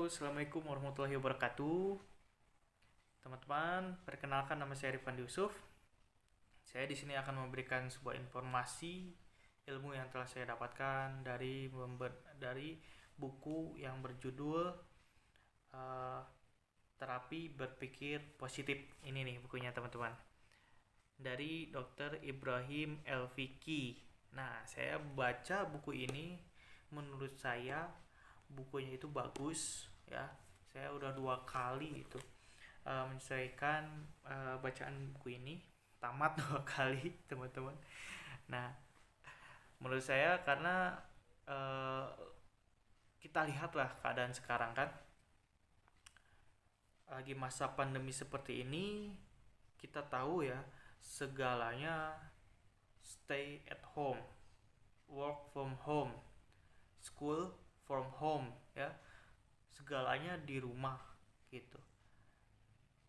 Assalamualaikum warahmatullahi wabarakatuh. Teman-teman, perkenalkan nama saya Rifan Yusuf. Saya di sini akan memberikan sebuah informasi ilmu yang telah saya dapatkan dari buku yang berjudul uh, Terapi Berpikir Positif. Ini nih bukunya teman-teman. Dari Dr. Ibrahim El-Fiqi. Nah, saya baca buku ini, menurut saya bukunya itu bagus ya. Saya udah 2 kali itu menyelesaikan bacaan buku ini, tamat 2 kali teman-teman. Nah, menurut saya karena kita lihatlah keadaan sekarang kan, lagi masa pandemi seperti ini, kita tahu ya segalanya stay at home, work from home, school from home ya, segalanya di rumah gitu.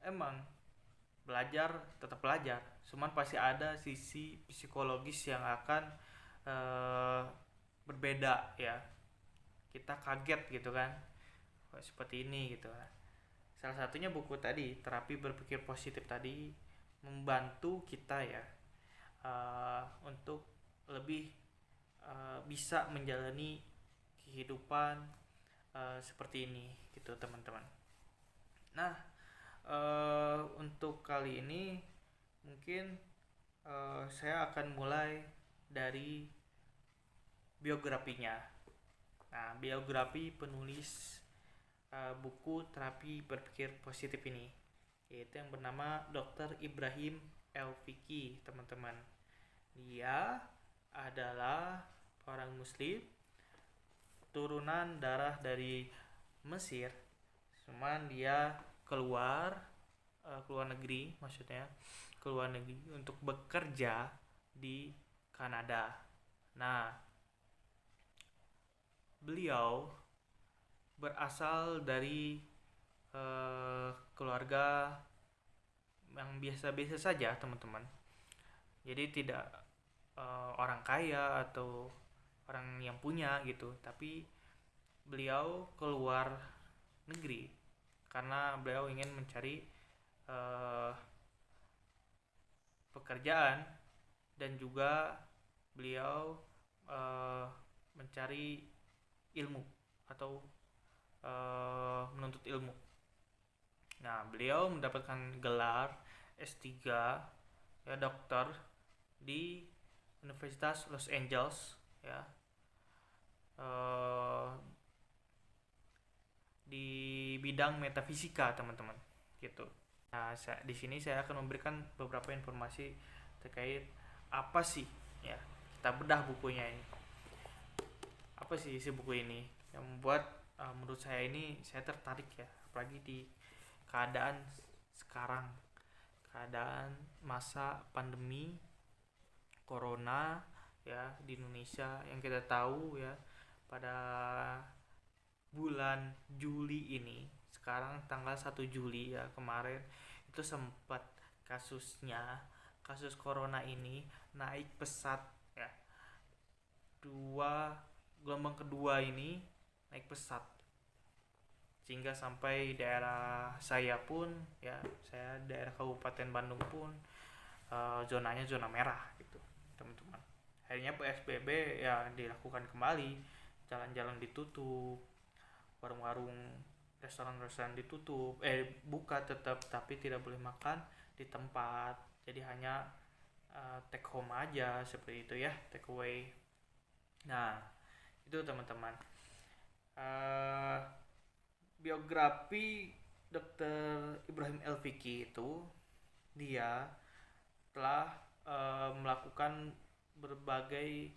Emang belajar tetap belajar, cuman pasti ada sisi psikologis yang akan berbeda ya. Kita kaget gitu kan, kok seperti ini gitu kan. Salah satunya buku tadi, Terapi Berpikir Positif tadi, membantu kita ya untuk lebih bisa menjalani kehidupan seperti ini gitu teman-teman. Nah, untuk kali ini mungkin saya akan mulai dari biografinya. Nah, biografi penulis buku Terapi Berpikir Positif ini, yaitu yang bernama Dr. Ibrahim El-Fiqi teman-teman. Dia adalah orang muslim, turunan darah dari Mesir, cuman dia keluar negeri, maksudnya keluar negeri untuk bekerja di Kanada. Nah, beliau berasal dari keluarga yang biasa-biasa saja teman-teman. Jadi tidak orang kaya atau orang yang punya gitu, tapi beliau keluar negeri karena beliau ingin mencari pekerjaan, dan juga beliau mencari ilmu atau menuntut ilmu. Nah, beliau mendapatkan gelar S3 ya, dokter di Universitas Los Angeles ya, di bidang metafisika teman-teman gitu. Nah, di sini saya akan memberikan beberapa informasi terkait apa sih ya, kita bedah bukunya ini. Apa sih isi buku ini yang membuat menurut saya ini saya tertarik ya, apalagi di keadaan sekarang, keadaan masa pandemi corona ya di Indonesia, yang kita tahu ya pada bulan Juli ini, sekarang tanggal 1 Juli ya, kemarin itu sempat kasus corona ini naik pesat ya. Gelombang kedua ini naik pesat, sehingga sampai daerah saya pun ya, saya daerah Kabupaten Bandung pun zonanya zona merah gitu teman-teman. Akhirnya PSBB ya dilakukan kembali, jalan-jalan ditutup, warung-warung, restoran-restoran ditutup, buka tetap tapi tidak boleh makan di tempat, jadi hanya take home aja seperti itu ya, take away. Nah, itu teman-teman biografi Dr. Ibrahim El-Fiqi itu. Dia telah melakukan berbagai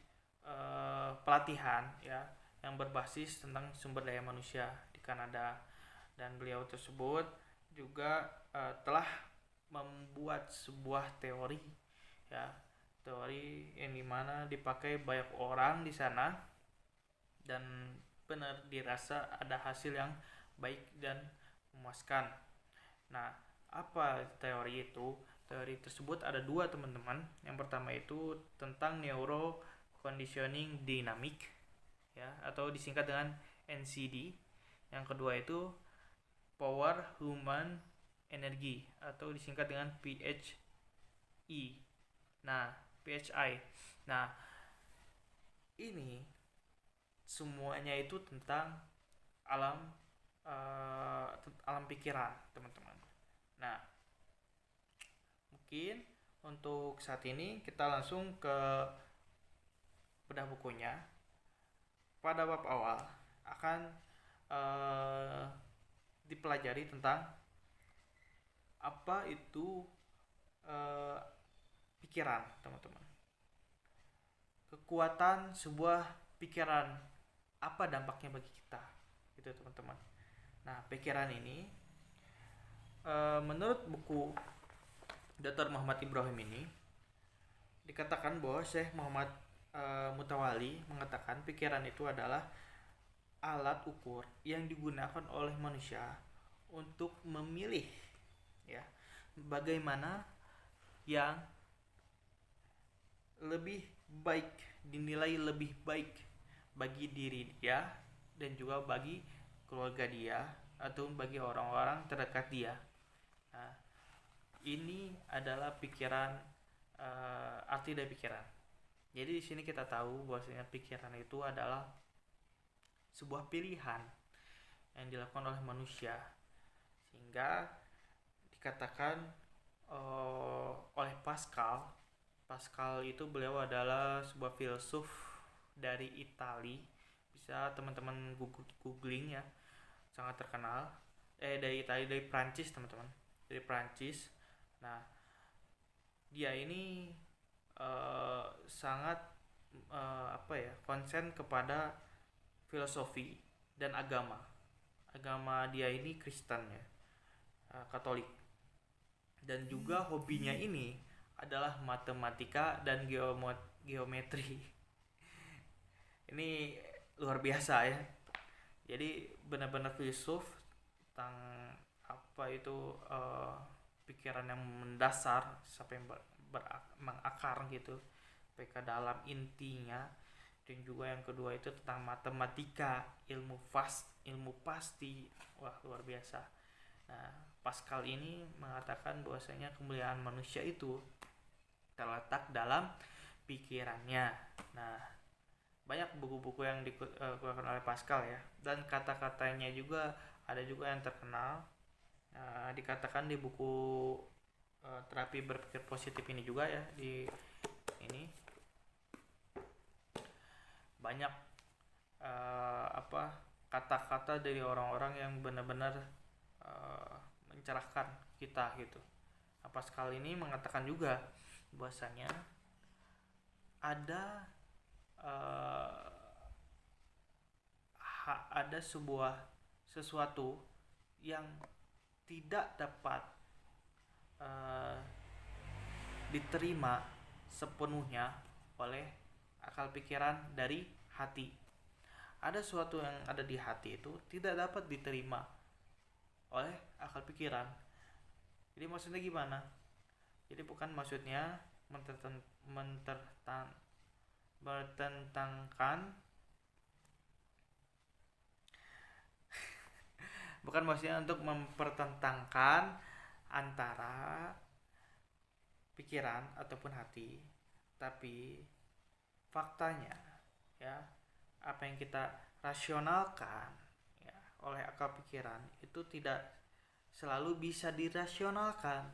pelatihan ya yang berbasis tentang sumber daya manusia di Kanada, dan beliau tersebut juga telah membuat sebuah teori ya, teori yang dimana dipakai banyak orang di sana, dan benar dirasa ada hasil yang baik dan memuaskan. Nah, apa teori itu? Teori tersebut ada 2 teman-teman. Yang pertama itu tentang neuro conditioning dynamic ya, atau disingkat dengan NCD. Yang kedua itu Power Human Energy atau disingkat dengan PHI. Nah, PHI. Nah, ini semuanya itu tentang alam alam pikiran, teman-teman. Nah, mungkin untuk saat ini kita langsung ke bedah bukunya. Pada bab awal akan dipelajari tentang apa itu pikiran, teman-teman. Kekuatan sebuah pikiran, apa dampaknya bagi kita, gitu teman-teman. Nah, pikiran ini menurut buku Dr. Muhammad Ibrahim ini dikatakan bahwa Syekh Muhammad Mutawali mengatakan pikiran itu adalah alat ukur yang digunakan oleh manusia untuk memilih, ya, bagaimana yang lebih baik, dinilai lebih baik bagi diri dia dan juga bagi keluarga dia atau bagi orang-orang terdekat dia. Nah, ini adalah pikiran, arti dari pikiran. Jadi di sini kita tahu bahwasanya pikiran itu adalah sebuah pilihan yang dilakukan oleh manusia, sehingga dikatakan oleh Pascal. Pascal itu beliau adalah sebuah filsuf dari Italia. Bisa teman-teman googling ya, sangat terkenal. Dari Italia, dari Prancis, teman-teman. Dari Prancis. Nah, dia ini sangat konsen kepada filosofi dan agama. Agama dia ini Kristen ya, Katolik. Dan juga hobinya ini adalah matematika dan geometri. Ini luar biasa ya. Jadi benar-benar filsuf tentang apa itu pikiran yang mendasar sampai mengakar gitu, sampai ke dalam intinya. Dan juga yang kedua itu tentang matematika, ilmu pasti. Wah, luar biasa. Nah, Pascal ini mengatakan bahwasanya kemuliaan manusia itu terletak dalam pikirannya. Nah, banyak buku-buku yang dikeluarkan oleh Pascal ya, dan kata-katanya juga ada juga yang terkenal. Dikatakan di buku terapi berpikir positif ini juga ya, di ini banyak kata-kata dari orang-orang yang benar-benar mencerahkan kita gitu. Pascal ini mengatakan juga bahwasanya ada sesuatu yang tidak dapat diterima sepenuhnya oleh akal pikiran dari hati. Ada sesuatu yang ada di hati itu tidak dapat diterima oleh akal pikiran. Jadi maksudnya gimana? Jadi bukan maksudnya bertentangkan bukan maksudnya untuk mempertentangkan antara pikiran ataupun hati, tapi faktanya ya, apa yang kita rasionalkan ya oleh akal pikiran itu tidak selalu bisa dirasionalkan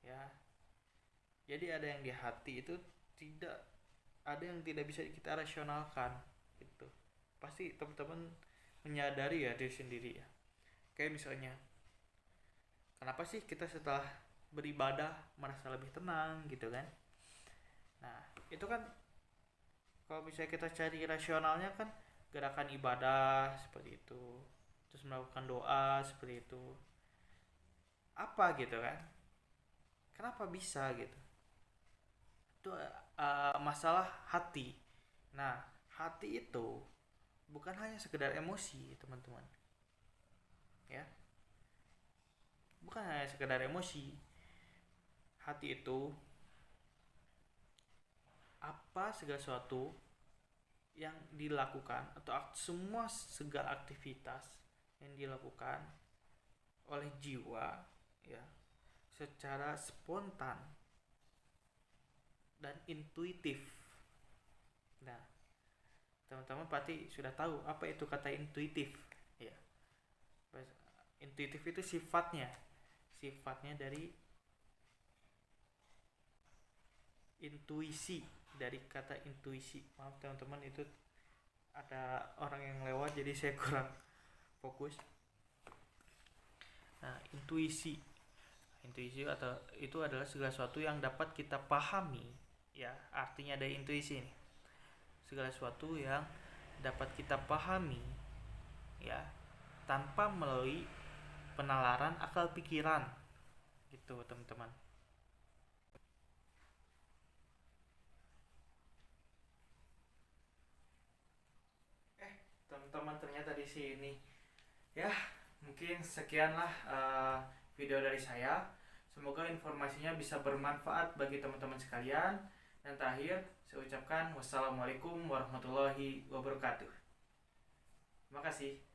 ya. Jadi ada yang di hati itu ada yang tidak bisa kita rasionalkan gitu. Pasti teman-teman menyadari ya diri sendiri ya. Kayak misalnya, kenapa sih kita setelah beribadah merasa lebih tenang gitu kan? Nah, itu kan kalau misalnya kita cari rasionalnya kan gerakan ibadah seperti itu, terus melakukan doa seperti itu. Apa gitu kan? Kenapa bisa gitu? Itu masalah hati. Nah, hati itu bukan hanya sekedar emosi, teman-teman. Ya. Bukan hanya sekedar emosi. Hati itu apa segala sesuatu yang dilakukan atau segala aktivitas yang dilakukan oleh jiwa, ya, secara spontan dan intuitif. Nah, teman-teman pasti sudah tahu apa itu kata intuitif, ya. Intuitif itu sifatnya dari intuisi, dari kata intuisi. Maaf teman-teman, itu ada orang yang lewat jadi saya kurang fokus. Nah, intuisi atau itu adalah segala sesuatu yang dapat kita pahami, ya, artinya dari intuisi ini. Segala sesuatu yang dapat kita pahami, ya, tanpa melalui penalaran akal pikiran, gitu teman-teman. Teman-teman, ternyata di sini, ya, mungkin sekianlah video dari saya. Semoga informasinya bisa bermanfaat bagi teman-teman sekalian. Dan terakhir, saya ucapkan wassalamualaikum warahmatullahi wabarakatuh. Terima kasih.